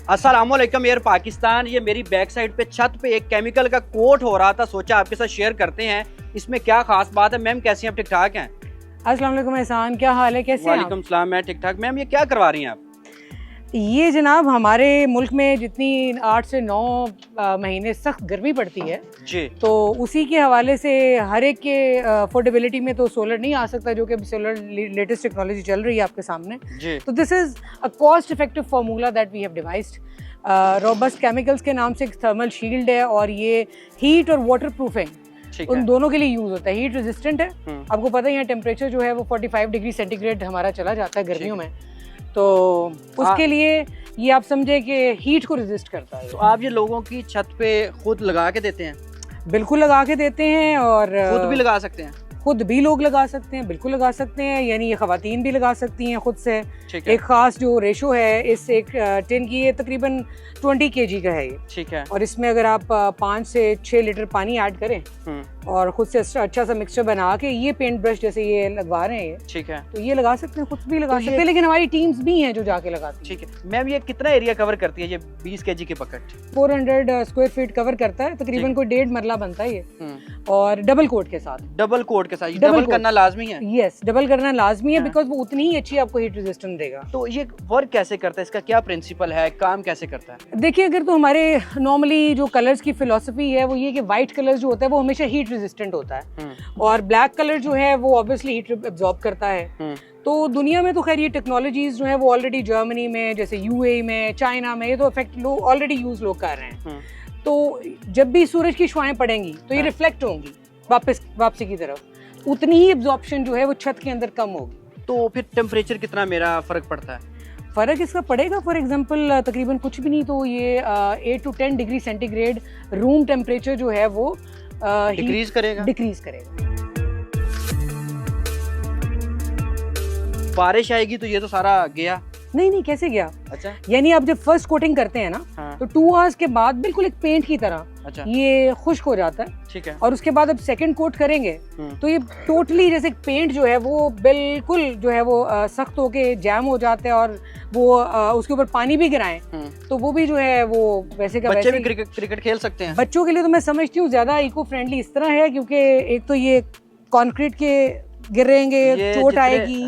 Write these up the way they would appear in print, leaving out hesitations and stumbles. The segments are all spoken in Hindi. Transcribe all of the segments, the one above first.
अस्सलामुअलैकुम एयर पाकिस्तान। ये मेरी बैक साइड पे छत पे एक केमिकल का कोट हो रहा था, सोचा आपके साथ शेयर करते हैं इसमें क्या खास बात है। मैम कैसी हैं आप? ठीक ठाक हैं? अस्सलाम वालेकुम एहसान, क्या हाल है, कैसे हैं आप? वालेकुम सलाम, मैं ठीक ठाक। मैम ये क्या करवा रही हैं आप? ये जनाब हमारे मुल्क में जितनी 8 से 9 महीने सख्त गर्मी पड़ती है जी, तो उसी के हवाले से हर एक के अफोर्डेबिलिटी में तो सोलर नहीं आ सकता, जो कि अभी सोलर लेटेस्ट टेक्नोलॉजी चल रही है आपके सामने। जी। तो this is a cost effective formula that we have devised. Robust chemicals के नाम से एक थर्मल शील्ड है और ये हीट और वाटर प्रूफिंग उन दोनों के लिए यूज होता है। हीट रेजिस्टेंट है, आपको पता ही है टेम्परेचर जो है वो 45 डिग्री सेंटीग्रेड हमारा चला जाता है गर्मियों में, तो उसके लिए ये आप समझे कि हीट को रेजिस्ट करता है। तो आप ये लोगों की छत पे खुद लगा के देते हैं? बिल्कुल लगा के देते हैं, और खुद भी लगा सकते हैं? खुद भी लोग लगा सकते हैं, बिल्कुल लगा सकते हैं, यानी ये खवातीन भी लगा सकती हैं खुद से। एक खास जो रेशो है इस एक टिन की, ये तकरीबन 20 kg का है ये। ठीक है। और इसमें अगर आप 5 से 6 लीटर पानी ऐड करें और खुद से अच्छा सा मिक्सचर बना के ये पेंट ब्रश जैसे ये लगवा रहे हैं, ठीक है, तो ये लगा सकते हैं, खुद भी लगा सकते हैं, लेकिन हमारी टीम्स भी हैं जो जाके लगाती हैं। ठीक है मैम, ये कितना एरिया कवर करती है ये 20 kg की बकेट? 400 स्क्वायर फीट कवर करता है, तकरीबन कोई 1.5 मरला बनता है ये, और डबल कोट के साथ। डबल कोट के साथ डबल करना लाजमी है? यस, डबल करना लाजमी है, बिकॉज वो उतनी ही अच्छी आपको हीट रेजिस्टेंस देगा। तो ये वर्क कैसे करता है, इसका क्या प्रिंसिपल है, काम कैसे करता है? देखिए, अगर तो हमारे नॉर्मली जो कलर्स की फिलॉसफी है वो ये कि वाइट कलर जो होता है वो हमेशा हीट रेजिस्टेंट होता है, और ब्लैक कलर जो है वो ऑब्वियसली हीट एब्जॉर्ब करता है। तो दुनिया में तो खैर ये टेक्नोलॉजीज जो है वो ऑलरेडी जर्मनी में, जैसे यूएई में, चाइना में, ये तो इफेक्ट लोग ऑलरेडी यूज लोग कर रहे हैं। तो जब भी सूरज की शुआएं पड़ेंगी तो ये रिफ्लेक्ट होंगी वापसी की तरफ, उतनी ही एब्जॉर्प्शन जो है वो छत के अंदर कम होगी। तो फिर टेम्परेचर कितना मेरा फर्क पड़ता है? फ़र्क इसका पड़ेगा फॉर एग्जांपल तकरीबन कुछ भी नहीं तो ये 8 to 10 degree centigrade room temperature जो है वो डिक्रीज करेगा। बारिश आएगी तो ये तो सारा गया? नहीं, कैसे गया? अच्छा, यानी आप जब फर्स्ट कोटिंग करते हैं ना, तो 2 आवर्स के बाद बिल्कुल एक पेंट की तरह ये खुश्क हो जाता है। ठीक है। और उसके बाद अब सेकंड कोट करेंगे तो ये टोटली जैसे पेंट जो है वो बिल्कुल जो है वो सख्त होके जैम हो जाता है, और वो उसके ऊपर पानी भी गिराएं तो वो भी जो है वो वैसे का बच्चे वैसे भी क्रिकेट खेल सकते हैं। बच्चों के लिए तो मैं समझती हूँ ज्यादा इको फ्रेंडली इस तरह है, क्योंकि एक तो ये कंक्रीट के गिरेंगे, चोट आएगी,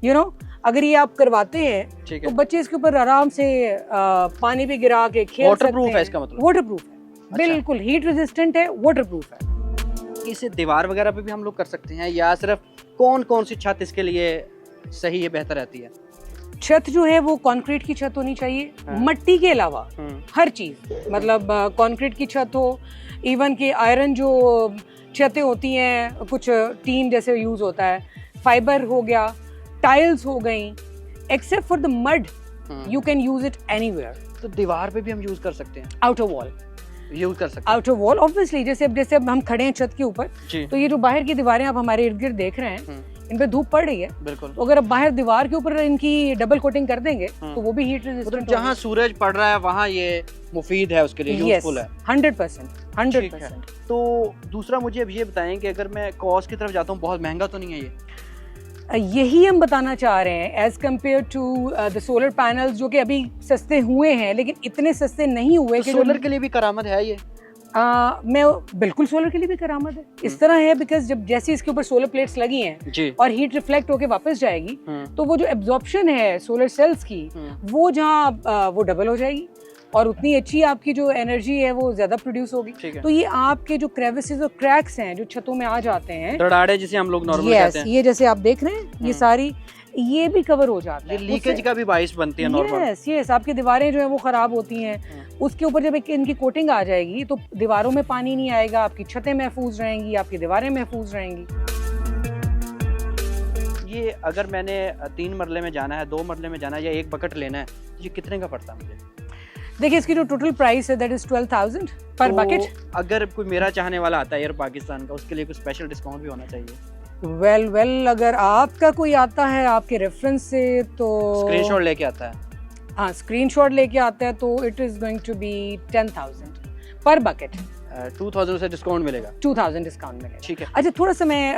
यू नो। अगर ये आप करवाते हैं तो बच्चे इसके ऊपर आराम से पानी भी गिरा के खेल सकते हैं। वाटरप्रूफ है इसका मतलब? वाटरप्रूफ है, बिल्कुल हीट रेजिस्टेंट है, वाटरप्रूफ है। इसे दीवार वगैरह पे भी हम लोग कर सकते हैं, या सिर्फ कौन सी छत इसके लिए सही है, बेहतर रहती है? छत जो है वो कंक्रीट की छत होनी चाहिए, मट्टी के अलावा हर चीज, मतलब कंक्रीट की छत हो, इवन कि आयरन जो छतें होती हैं कुछ टीन जैसे यूज होता है, फाइबर हो गया, टाइल्स हो गई, except for the mud you can use it anywhere. तो दीवार पे भी हम यूज कर सकते हैं? आउटर वॉल यूज कर सकते हैं? आउटर वॉल ऑब्वियसली, जैसे अब हम खड़े हैं छत के ऊपर, तो ये जो बाहर की दीवारें आप हमारे इर्द गिर्द देख रहे हैं, इन पे धूप पड़ रही है, बिल्कुल, तो अगर आप बाहर दीवार के ऊपर इनकी डबल कोटिंग कर देंगे तो वो भी हीट रेजिस्टेंट, जहाँ सूरज पड़ रहा है वहाँ ये मुफीद है, उसके लिए यूजफुल है। 100%। तो दूसरा मुझे अब ये बताएं कि अगर मैं कॉस्ट की तरफ जाता हूँ, बहुत महंगा तो नहीं है ये? यही हम बताना चाह रहे हैं, as compared to the solar panels जो कि अभी सस्ते हुए हैं, लेकिन इतने सस्ते नहीं हुए तो कि सोलर के लिए भी करामत है ये? मैं बिल्कुल सोलर के लिए भी करामत है। इस तरह है बिकॉज जब जैसे इसके ऊपर सोलर प्लेट्स लगी हैं और हीट रिफ्लेक्ट होके वापस जाएगी, तो वो जो एब्जॉर्प्शन है सोलर सेल्स की वो जहाँ वो डबल हो जाएगी, और उतनी अच्छी आपकी जो एनर्जी है वो ज्यादा प्रोड्यूस होगी। तो ये आपके जो क्रेविसेस और क्रैक्स हैं जो छतों में आ जाते हैं, दरारें जिसे हम लोग नॉर्मल कहते हैं, ये जैसे आप देख रहे हैं ये सारी ये भी कवर हो जाता है। लीकेज का भी बाइस बनती है नॉर्मल। यस, आपकी दीवारें जो है वो खराब होती हैं, उसके ऊपर जब इनकी कोटिंग आ जाएगी तो दीवारों में पानी नहीं आएगा, आपकी छतें महफूज रहेंगी, आपकी दीवारें महफूज रहेंगी। ये अगर मैंने 3 मरले में जाना है, 2 मरले में जाना है, या एक बकेट लेना है, ये कितने का पड़ता है मुझे? देखिए, इसकी जो टोटल प्राइस है दैट इज 12,000 पर बकेट। अगर कोई मेरा चाहने वाला आता है एयर पाकिस्तान का, उसके लिए कुछ स्पेशल डिस्काउंट भी होना चाहिए? वेल अगर आपका कोई आता है आपके रेफरेंस से तो स्क्रीनशॉट लेके आता है, हाँ स्क्रीनशॉट लेके आता है, तो it is going to be 10,000 पर बकेट। 2000 से डिस्काउंट मिलेगा, 2000 डिस्काउंट मिलेगा। ठीक है। अच्छा, थोड़ा सा मैं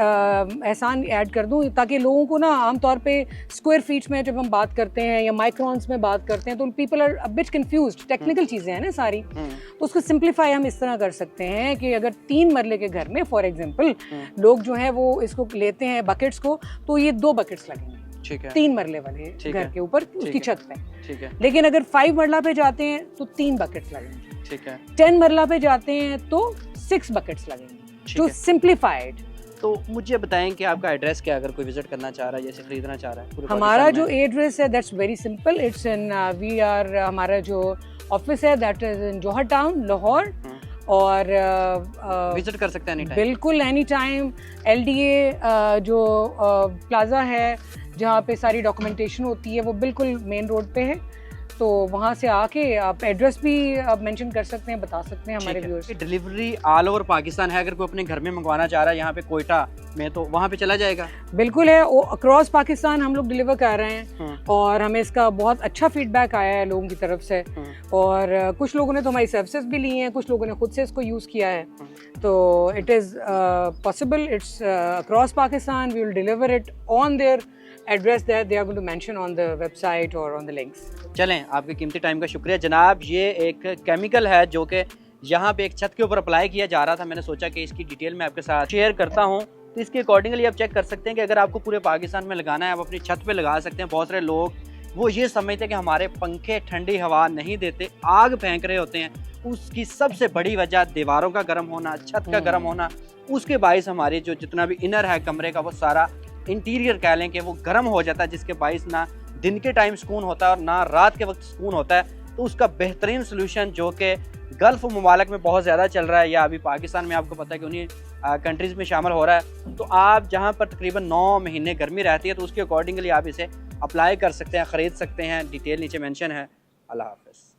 एहसान ऐड कर दूं ताकि लोगों को ना आमतौर पे स्क्वायर फीट में जब हम बात करते हैं या माइक्रॉन्स में बात करते हैं तो people are a bit confused, technical चीज़ें हैं ना सारी, तो उसको सिंप्लीफाई हम इस तरह कर सकते हैं कि अगर 3 मरले के घर में फॉर एग्जांपल लोग जो है वो इसको लेते हैं बकेट्स को, तो ये 2 बकेट्स लगेंगे, ठीक है, 3 मरले वाले घर के ऊपर उसकी छत पे। ठीक है, लेकिन अगर 5 मरला पे जाते हैं तो 3 बकेट्स लगेंगे, ठीक है। 10 मरला पे जाते हैं तो 6 बकेट्स लगेंगे, जो सिंप्लीफाइड। तो मुझे बताएं कि आपका एड्रेस क्या है, अगर कोई विजिट करना चाह रहा है, जैसे खरीदना चाह रहा है पूरे हमारा पाकिस्तान जो में? एड्रेस है that's very simple, it's in we are, हमारा जो ऑफिस है that is in Johar Town, Lahore. और विजिट कर सकते हैं एनी टाइम, बिल्कुल एनी टाइम। LDA जो प्लाजा है जहाँ पे सारी डॉक्यूमेंटेशन होती है वो बिल्कुल मेन रोड पे है, तो वहाँ से आके आप एड्रेस भी आप मेंशन कर सकते हैं, बता सकते हैं हमारे viewers. Delivery all over Pakistan है, अगर कोई अपने घर में मंगवाना चाह रहा है यहाँ पे कोयटा में, तो वहाँ पे चला जाएगा? बिल्कुल है, अक्रॉस पाकिस्तान हम लोग डिलीवर कर रहे हैं और हमें इसका बहुत अच्छा फीडबैक आया है लोगों की तरफ से, और कुछ लोगों ने तो हमारी सर्विसेज भी ली हैं, कुछ लोगों ने खुद से इसको यूज़ किया है। तो it is possible, it's across Pakistan, we will deliver it on their address that they are going to mention on the website और ऑन द लिंक्स। चलें, आपके कीमती टाइम का शुक्रिया जनाब। ये एक केमिकल है जो कि यहाँ पे एक छत के ऊपर अप्लाई किया जा रहा था, मैंने सोचा कि इसकी डिटेल मैं आपके साथ शेयर करता हूँ। तो इसके अकॉर्डिंगली आप चेक कर सकते हैं कि अगर आपको पूरे पाकिस्तान में लगाना है, आप अपनी छत पे लगा सकते हैं। बहुत सारे लोग वो ये समझते हैं कि हमारे पंखे ठंडी हवा नहीं देते, आग फेंक रहे होते हैं। उसकी सबसे बड़ी वजह दीवारों का गर्म होना, छत का गर्म होना, उसके बायस हमारे जो जितना भी इनर है कमरे का वो सारा इंटीरियर कह लें कि वो गर्म हो जाता है, जिसके बायस ना दिन के टाइम सुकून होता है और ना रात के वक्त सुकून होता है। तो उसका बेहतरीन सोल्यूशन जो कि गल्फ़ ममालिक में बहुत ज़्यादा चल रहा है, या अभी पाकिस्तान में आपको पता है कि उन्हीं कंट्रीज़ में शामिल हो रहा है, तो आप जहाँ पर तकरीबन 9 महीने गर्मी रहती है तो उसके अकॉर्डिंगली आप इसे अप्लाई कर सकते हैं, ख़रीद सकते हैं। डिटेल नीचे मेंशन है। अल्लाह हाफ़िज़।